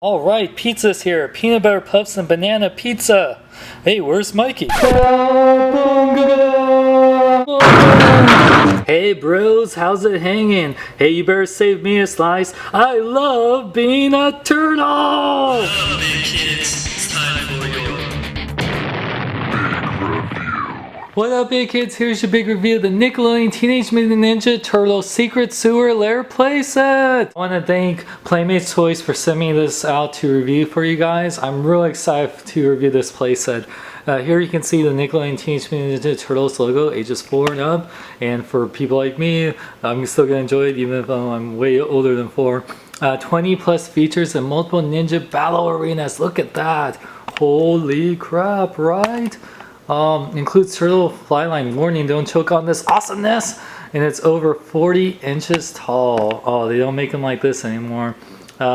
All right, pizza's here. Peanut butter puffs and banana pizza. Hey, where's Mikey? Hey bros, how's it hanging? Hey, you better save me a slice. I love being a turtle! Hello, big kids. It's time for your What up, big kids? Here's your big review of the Nickelodeon Teenage Mutant Ninja Turtle Secret Sewer Lair Playset. I want to thank Playmates Toys for sending me this out to review for you guys. I'm really excited to review this playset. Here you can see the Nickelodeon Teenage Mutant Ninja Turtles logo, ages 4 and up. And for people like me, I'm still going to enjoy it even if I'm way older than 4. 20 plus features and multiple ninja battle arenas. Look at that. Holy crap, right? Includes turtle fly line. Warning, don't choke on this awesomeness. And it's over 40 inches tall. Oh, they don't make them like this anymore.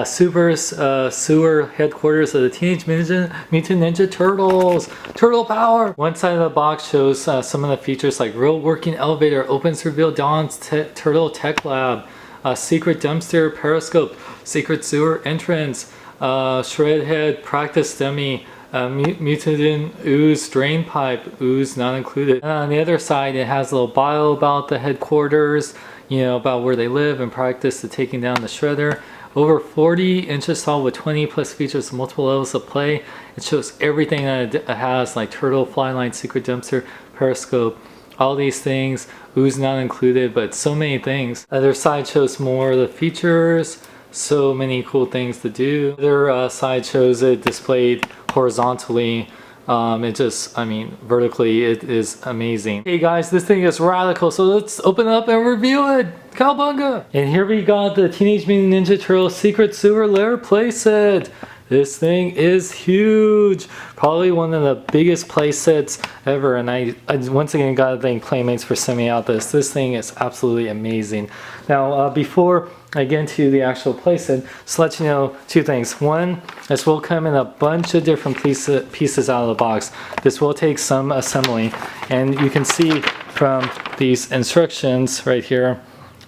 Super sewer headquarters of the Teenage Mutant Ninja Turtles. Turtle power! One side of the box shows some of the features like real working elevator, opens reveal Dawn's Turtle Tech Lab, secret dumpster periscope, secret sewer entrance, shred head practice dummy, Mutant ooze drain pipe, ooze not included. And on the other side, it has a little bio about the headquarters, you know, about where they live and practice to taking down the shredder. Over 40 inches tall with 20 plus features, multiple levels of play. It shows everything that it has, like turtle, fly line, secret dumpster, periscope, all these things. Ooze not included, but so many things. Other side shows more of the features. So many cool things to do. Other side shows it displayed horizontally. It just, I mean, vertically, it is amazing. Hey guys, this thing is radical, so let's open it up and review it. Cowabunga! And here we got the Teenage Mutant Ninja Turtles Secret Sewer Lair Playset. This thing is huge. Probably one of the biggest playsets ever. And I once again gotta thank Playmates for sending me out this. This thing is absolutely amazing. Now, before I get into the actual playset, just let you know two things. One, this will come in a bunch of different pieces out of the box. This will take some assembling. And you can see from these instructions right here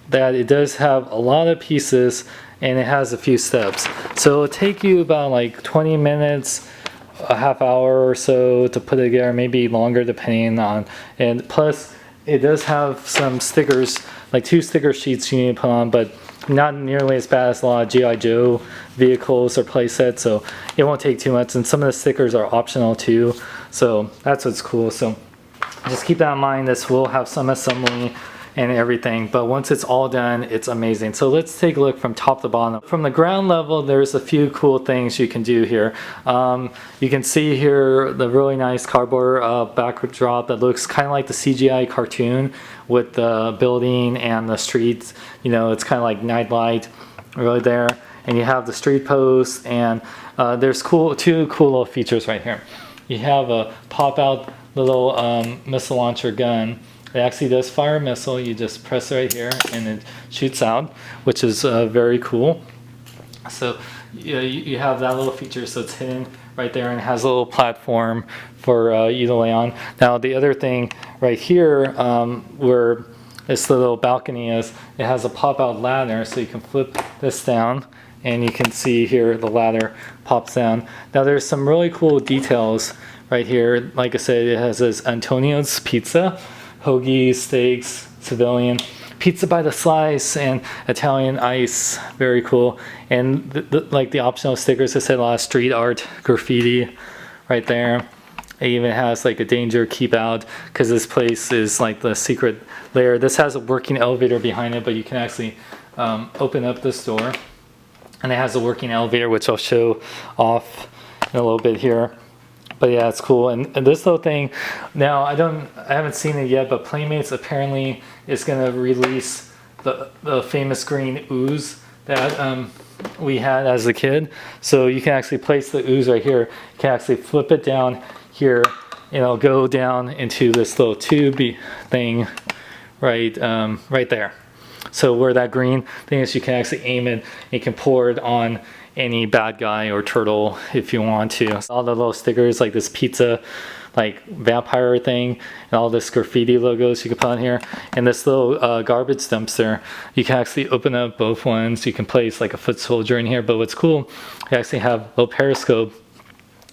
that it does have a lot of pieces and it has a few steps. So it'll take you about like 20 minutes, a half hour or so to put it together, maybe longer depending on. And plus, it does have some stickers, like 2 sticker sheets you need to put on, but not nearly as bad as a lot of G.I. Joe vehicles or playsets, so it won't take too much. And some of the stickers are optional too, so that's what's cool. So just keep that in mind. This will have some assembly and everything, but once it's all done, it's amazing. So let's take a look from top to bottom. From the ground level, there's a few cool things you can do here. You can see here the really nice cardboard backdrop that looks kind of like the CGI cartoon with the building and the streets. You know, it's kind of like nightlight really there. And you have the street posts, and there's two cool little features right here. You have a pop-out little missile launcher gun. It actually does fire a missile. You just press it right here and it shoots out, which is very cool. So you have that little feature, so it's hidden right there and has a little platform for you to lay on. Now the other thing right here where this little balcony is, it has a pop-out ladder, so you can flip this down and you can see here the ladder pops down. Now there's some really cool details right here. Like I said, it has this Antonio's Pizza, hoagie, steaks, civilian, pizza by the slice, and Italian ice. Very cool. And like the optional stickers, it said a lot of street art, graffiti right there. It even has like a danger keep out, because this place is like the secret lair. This has a working elevator behind it, but you can actually open up this door, and it has a working elevator, which I'll show off in a little bit here. But yeah, it's cool. And this little thing, now I haven't seen it yet, but Playmates apparently is going to release the famous green ooze that we had as a kid. So you can actually place the ooze right here. You can actually flip it down here, and it'll go down into this little tube thing right there. So where that green thing is, you can actually aim it. You can pour it on any bad guy or turtle if you want to. All the little stickers like this pizza like vampire thing and all this graffiti logos you can put on here, and this little garbage dumpster. You can actually open up both ones. You can place like a foot soldier in here, but what's cool, you actually have a little periscope,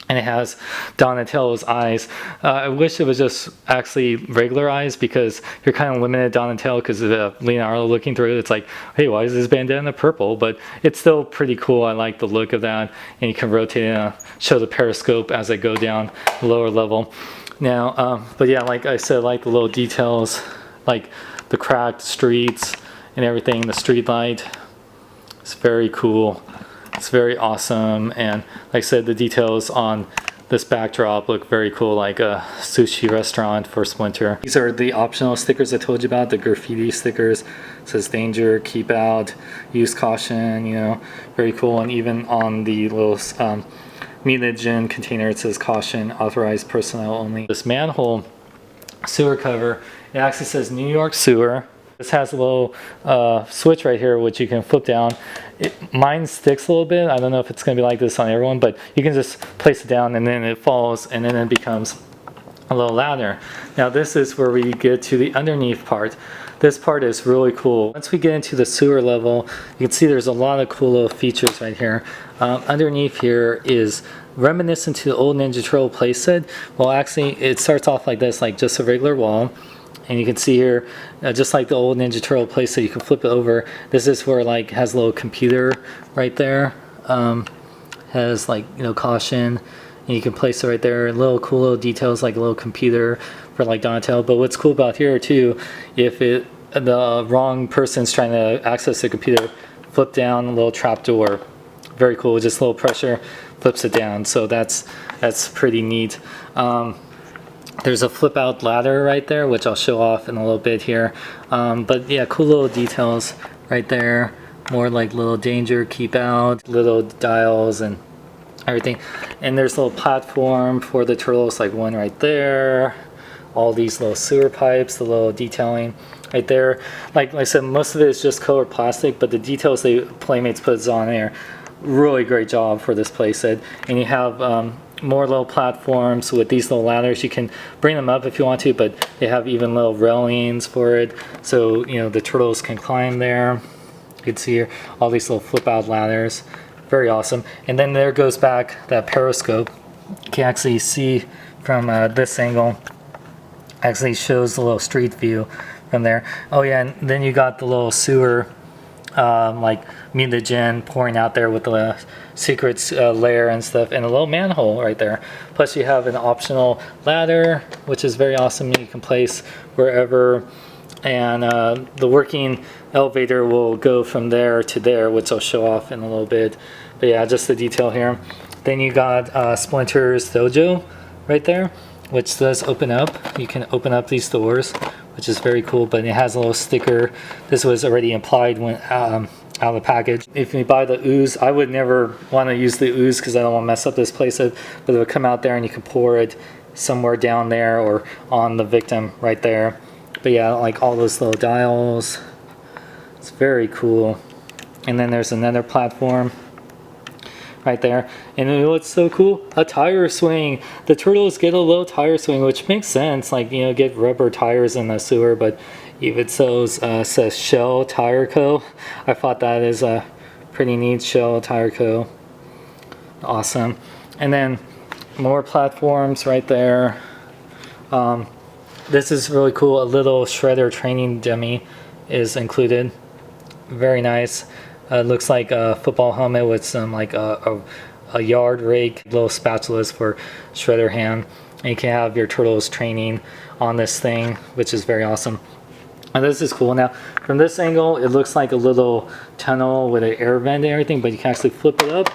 and it has Donatello's eyes. I wish it was just actually regular eyes, because you're kind of limited Donatello because of Leonardo looking through it. It's like, hey, why is this bandana purple? But it's still pretty cool. I like the look of that. And you can rotate it and show the periscope as I go down lower level. Now, but yeah, like I said, I like the little details, like the cracked streets and everything, the street light. It's very cool. It's very awesome, and like I said, the details on this backdrop look very cool, like a sushi restaurant for Splinter. These are the optional stickers I told you about, the graffiti stickers. It says danger, keep out, use caution, you know, very cool. And even on the little Nickelodeon container, it says caution, authorized personnel only. This manhole sewer cover, it actually says New York Sewer. This has a little switch right here which you can flip down. Mine sticks a little bit. I don't know if it's going to be like this on everyone, but you can just place it down and then it falls, and then it becomes a little ladder. Now this is where we get to the underneath part. This part is really cool. Once we get into the sewer level, you can see there's a lot of cool little features right here. Underneath here is reminiscent to the old Ninja Turtle playset. Well, actually it starts off like this, like just a regular wall. And you can see here, just like the old Ninja Turtle playset, you can flip it over. This is where like has a little computer right there. Has like, you know, caution, and you can place it right there. Little cool little details like a little computer for like Donatello. But what's cool about here too, if the wrong person's trying to access the computer, flip down a little trap door. Very cool. Just a little pressure, flips it down. So that's pretty neat. There's a flip out ladder right there, which I'll show off in a little bit here. But yeah, cool little details right there. More like little danger, keep out, little dials and everything. And there's a little platform for the turtles, like one right there. All these little sewer pipes, the little detailing right there. Like I said, most of it is just colored plastic, but the details the Playmates puts on there, really great job for this playset. And you have more little platforms with these little ladders. You can bring them up if you want to, but they have even little railings for it, so you know the turtles can climb there. You can see here all these little flip out ladders. Very awesome. And then there goes back that periscope. You can actually see from this angle, actually shows the little street view from there. Oh yeah, and then you got the little sewer like Nickelodeon pouring out there with the secrets lair and stuff, and a little manhole right there. Plus you have an optional ladder, which is very awesome. You can place wherever, and the working elevator will go from there to there, which I'll show off in a little bit. But yeah, just the detail here. Then you got Splinter's dojo right there, which does open up. You can open up these doors, which is very cool, but it has a little sticker. This was already implied when out of the package. If you buy the ooze, I would never want to use the ooze because I don't want to mess up this playset, but it would come out there and you can pour it somewhere down there or on the victim right there. But yeah, like all those little dials. It's very cool. And then there's another platform right there. And you know what's so cool? A tire swing. The turtles get a little tire swing, which makes sense. Like, you know, get rubber tires in the sewer, but even so, says Shell Tire Co. I thought that is a pretty neat. Shell Tire Co. Awesome. And then more platforms right there. This is really cool. A little shredder training dummy is included. Very nice. Looks like a football helmet with some like a yard rake, little spatulas for shredder hand. And you can have your turtles training on this thing, which is very awesome. And this is cool. Now, from this angle, it looks like a little tunnel with an air vent and everything, but you can actually flip it up,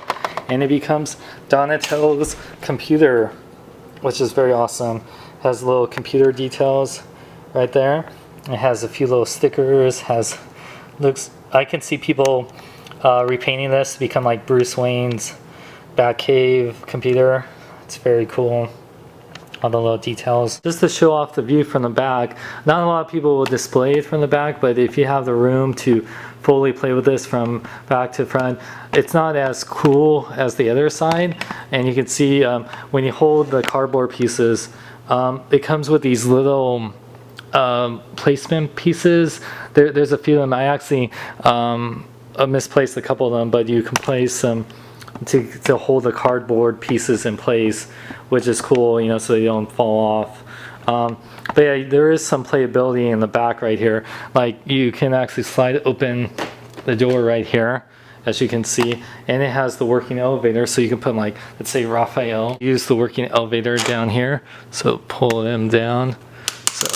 and it becomes Donatello's computer, which is very awesome. Has little computer details right there. It has a few little stickers. I can see people repainting this to become like Bruce Wayne's Batcave computer. It's very cool. all the little details. Just to show off the view from the back, not a lot of people will display it from the back, but if you have the room to fully play with this from back to front, it's not as cool as the other side. And you can see when you hold the cardboard pieces, it comes with these little placement pieces. There's a few of them. I actually misplaced a couple of them, but you can place them to hold the cardboard pieces in place, which is cool, you know, so they don't fall off. But yeah, there is some playability in the back right here. Like you can actually slide open the door right here, as you can see, and it has the working elevator, so you can put, like, let's say Raphael, use the working elevator down here, so pull him down, so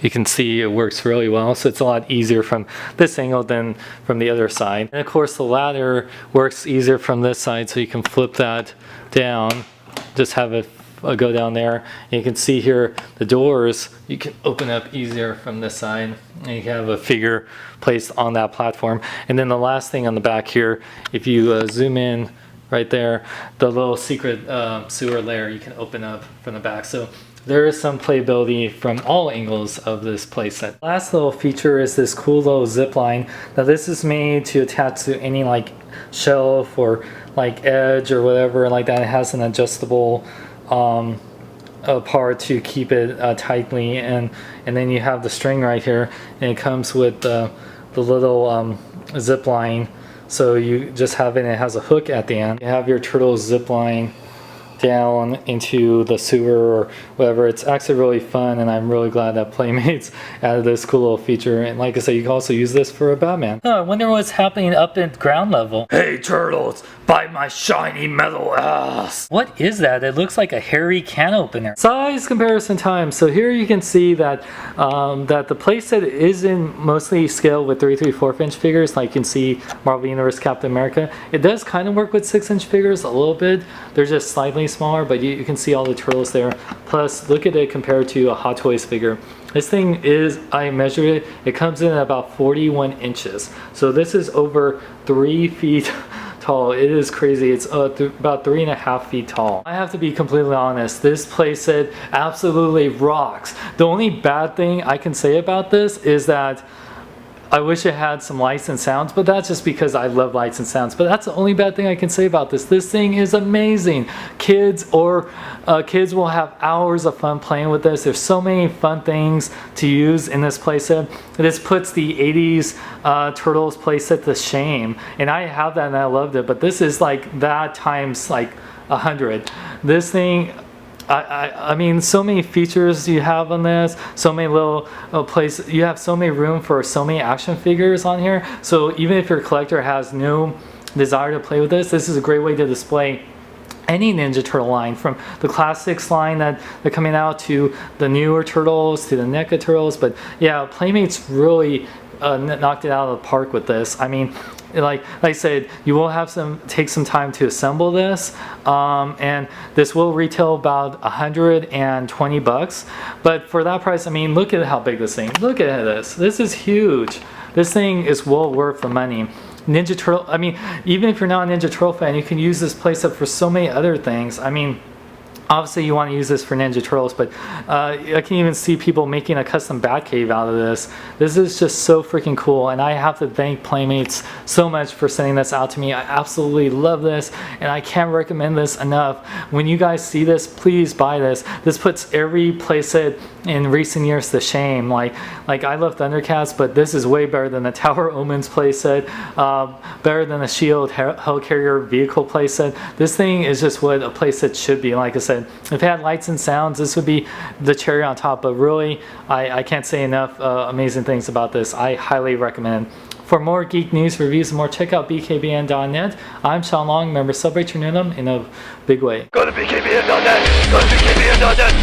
you can see it works really well. So it's a lot easier from this angle than from the other side. And of course the ladder works easier from this side, so you can flip that down, just have it go down there. And you can see here the doors, you can open up easier from this side, and you can have a figure placed on that platform. And then the last thing on the back here, if you zoom in right there, the little secret sewer layer you can open up from the back. So there is some playability from all angles of this playset. Last little feature is this cool little zip line. Now this is made to attach to any like shelf or like edge or whatever like that. It has an adjustable part to keep it tightly, and then you have the string right here, and it comes with the little zip line. So you just have it, and it has a hook at the end. You have your turtle zip line down into the sewer or whatever. It's actually really fun, and I'm really glad that Playmates added this cool little feature. And like I said, you can also use this for a Batman. Oh, I wonder what's happening up at ground level. Hey turtles, bite my shiny metal ass. What is that? It looks like a hairy can opener. Size comparison time. So here you can see that that the playset is in mostly scale with 3/4 figures. Like you can see Marvel Universe Captain America. It does kind of work with 6-inch figures a little bit. They're just slightly smaller, but you can see all the turtles there. Plus, look at it compared to a Hot Toys figure. This thing is, I measured it, it comes in at about 41 inches. So this is over 3 feet tall. It is crazy. It's about 3.5 feet tall. I have to be completely honest, this playset absolutely rocks. The only bad thing I can say about this is that I wish it had some lights and sounds, but that's just because I love lights and sounds. But that's the only bad thing I can say about this. This thing is amazing. Kids will have hours of fun playing with this. There's so many fun things to use in this playset. This puts the 80s Turtles playset to shame. And I have that and I loved it, but this is like that times like 100. This thing, I mean, so many features you have on this, so many little places, you have so many room for so many action figures on here. So even if your collector has no desire to play with this is a great way to display any Ninja Turtle line, from the classics line that they're coming out to the newer Turtles to the NECA Turtles. But yeah, Playmates really knocked it out of the park with this. I mean, like I said, you will have take some time to assemble this, and this will retail about 120 bucks. But for that price, I mean, look at how big this thing. Look at this. This is huge. This thing is well worth the money. Ninja Turtle, I mean, even if you're not a Ninja Turtle fan, you can use this playset for so many other things. I mean, obviously you want to use this for Ninja Turtles, but I can even see people making a custom Batcave out of this. This is just so freaking cool, and I have to thank Playmates so much for sending this out to me. I absolutely love this, and I can't recommend this enough. When you guys see this, please buy this. This puts every playset in recent years to shame. Like I love Thundercats, but this is way better than the Tower Omens playset, better than the Shield Helicarrier vehicle playset. This thing is just what a playset should be. Like I said, if it had lights and sounds, this would be the cherry on top. But really, I can't say enough amazing things about this. I highly recommend it. For more geek news, reviews, and more, check out bkbn.net. I'm Sean Long. Remember, celebrate your nerdom in a big way. Go to bkbn.net. Go to bkbn.net.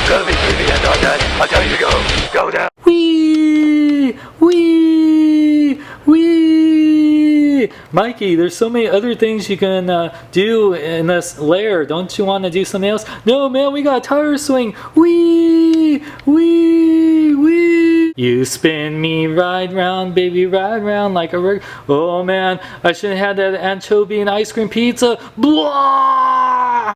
Go to bkbn.net. I tell you to go. Go now. Wee! Wee! Wee! Mikey, there's so many other things you can do in this lair. Don't you want to do something else? No, man, we got a tire swing. Wee! Wee! Wee! You spin me right round, baby, right round like a rig. Oh man, I should have had that anchovy and ice cream pizza. Blah!